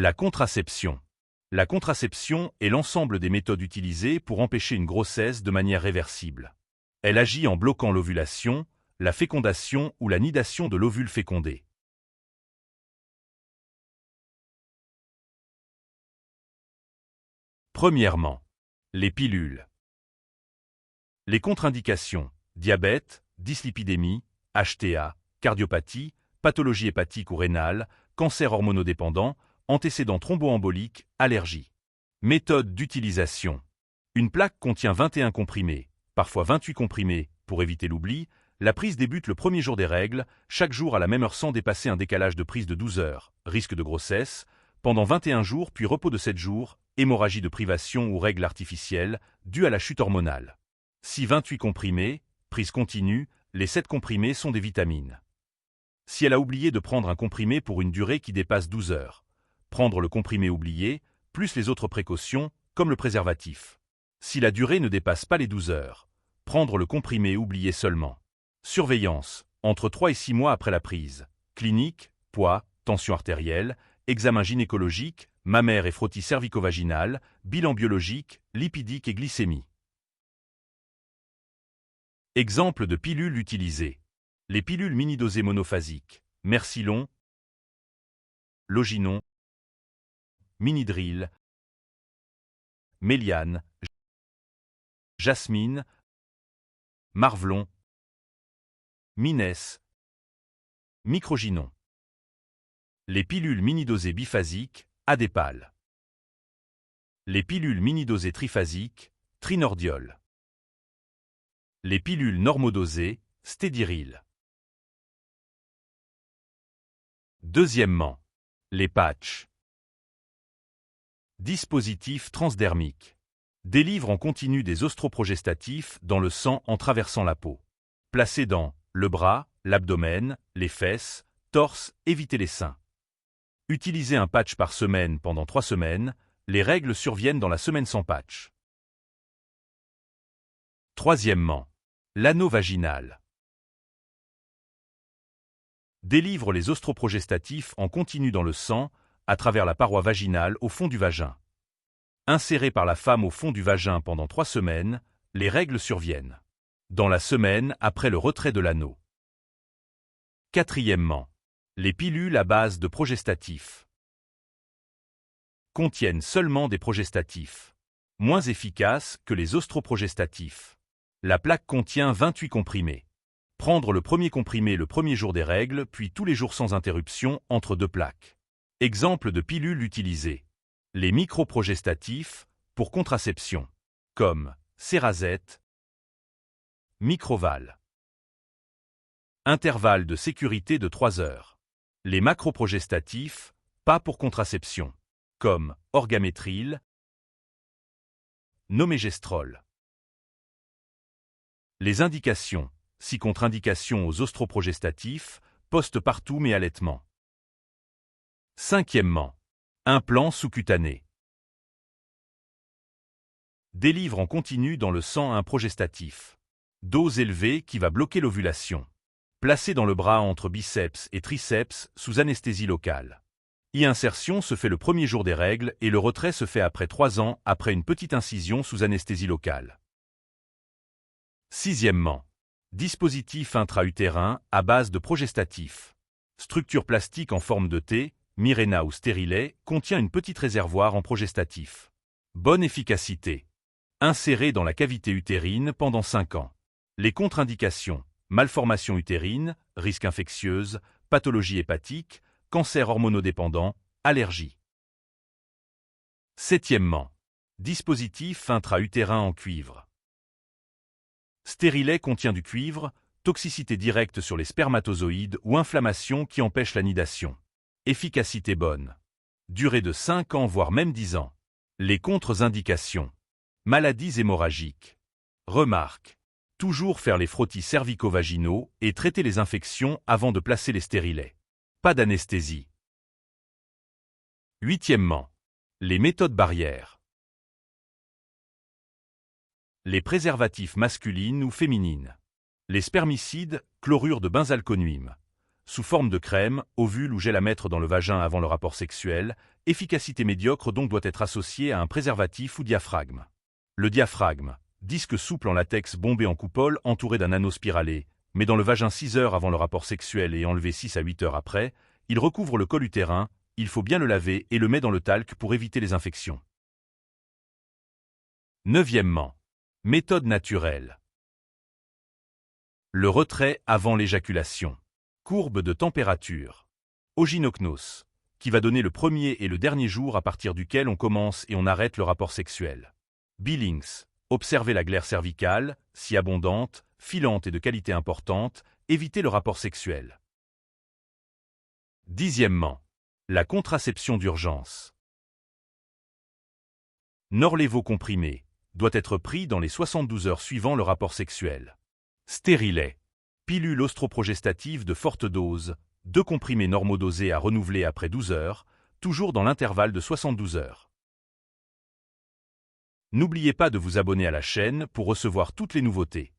La contraception. La contraception est l'ensemble des méthodes utilisées pour empêcher une grossesse de manière réversible. Elle agit en bloquant l'ovulation, la fécondation ou la nidation de l'ovule fécondé. Premièrement, les pilules. Les contre-indications: diabète, dyslipidémie, HTA, cardiopathie, pathologie hépatique ou rénale, cancer hormonodépendant, antécédents thromboemboliques, allergie. Méthode d'utilisation. Une plaque contient 21 comprimés, parfois 28 comprimés, pour éviter l'oubli. La prise débute le premier jour des règles, chaque jour à la même heure sans dépasser un décalage de prise de 12 heures, risque de grossesse, pendant 21 jours puis repos de 7 jours, hémorragie de privation ou règles artificielles, due à la chute hormonale. Si 28 comprimés, prise continue, les 7 comprimés sont des vitamines. Si elle a oublié de prendre un comprimé pour une durée qui dépasse 12 heures, prendre le comprimé oublié, plus les autres précautions, comme le préservatif. Si la durée ne dépasse pas les 12 heures, prendre le comprimé oublié seulement. Surveillance, entre 3 et 6 mois après la prise. Clinique, poids, tension artérielle, examen gynécologique, mammaire et frottis cervico-vaginal, bilan biologique, lipidique et glycémie. Exemple de pilules utilisées. Les pilules mini-dosées monophasiques. Mercilon, Loginon, Minidril, Méliane, Jasmine, Marvelon, Mines, Microginon. Les pilules mini-dosées biphasiques, Adépal. Les pilules mini-dosées triphasiques, Trinordiol. Les pilules normodosées, Stédiril. Deuxièmement, les patchs. Dispositif transdermique. Délivre en continu des ostroprogestatifs dans le sang en traversant la peau. Placé dans le bras, l'abdomen, les fesses, torse, évitez les seins. Utilisez un patch par semaine pendant 3 semaines, les règles surviennent dans la semaine sans patch. Troisièmement, l'anneau vaginal. Délivre les ostroprogestatifs en continu dans le sang, à travers la paroi vaginale au fond du vagin. Inséré par la femme au fond du vagin pendant 3 semaines, les règles surviennent. Dans la semaine après le retrait de l'anneau. Quatrièmement, les pilules à base de progestatifs. Contiennent seulement des progestatifs. Moins efficaces que les ostroprogestatifs. La plaque contient 28 comprimés. Prendre le premier comprimé le premier jour des règles, puis tous les jours sans interruption entre 2 plaques. Exemple de pilules utilisées. Les microprogestatifs, pour contraception, comme Cerazette, Microval. Intervalle de sécurité de 3 heures. Les macroprogestatifs, pas pour contraception, comme Orgamétril, Nomégestrol. Les indications, si contre-indication aux ostroprogestatifs, post-partum et allaitement. Cinquièmement, implant sous-cutané. Délivre en continu dans le sang un progestatif. Dose élevée qui va bloquer l'ovulation. Placé dans le bras entre biceps et triceps sous anesthésie locale. E-insertion se fait le premier jour des règles et le retrait se fait après 3 ans après une petite incision sous anesthésie locale. Sixièmement, dispositif intra-utérin à base de progestatif. Structure plastique en forme de T, Mirena ou stérilet, contient une petite réservoir en progestatif. Bonne efficacité. Inséré dans la cavité utérine pendant 5 ans. Les contre-indications: malformation utérine, risque infectieuse, pathologie hépatique, cancer hormonodépendant, allergie. Septièmement, dispositif intra-utérin en cuivre. Stérilet contient du cuivre, toxicité directe sur les spermatozoïdes ou inflammation qui empêche la nidation. Efficacité bonne. Durée de 5 ans voire même 10 ans. Les contre-indications. Maladies hémorragiques. Remarque. Toujours faire les frottis cervico-vaginaux et traiter les infections avant de placer les stérilets. Pas d'anesthésie. Huitièmement, les méthodes barrières. Les préservatifs masculines ou féminines. Les spermicides, chlorure de benzalconime. sous forme de crème, ovule ou gel à mettre dans le vagin avant le rapport sexuel, efficacité médiocre donc doit être associée à un préservatif ou diaphragme. Le diaphragme, disque souple en latex bombé en coupole entouré d'un anneau spiralé, mais dans le vagin 6 heures avant le rapport sexuel et enlevé 6 à 8 heures après, il recouvre le col utérin, il faut bien le laver et le met dans le talc pour éviter les infections. Neuvièmement. Méthode naturelle. Le retrait avant l'éjaculation. Courbe de température. Oginocnos, qui va donner le premier et le dernier jour à partir duquel on commence et on arrête le rapport sexuel. Billings. Observez la glaire cervicale, si abondante, filante et de qualité importante, évitez le rapport sexuel. Dixièmement. La contraception d'urgence. Norlevo comprimé doit être pris dans les 72 heures suivant le rapport sexuel. Stérilet. Pilule ostroprogestative de forte dose, 2 comprimés normaux dosés à renouveler après 12 heures, toujours dans l'intervalle de 72 heures. N'oubliez pas de vous abonner à la chaîne pour recevoir toutes les nouveautés.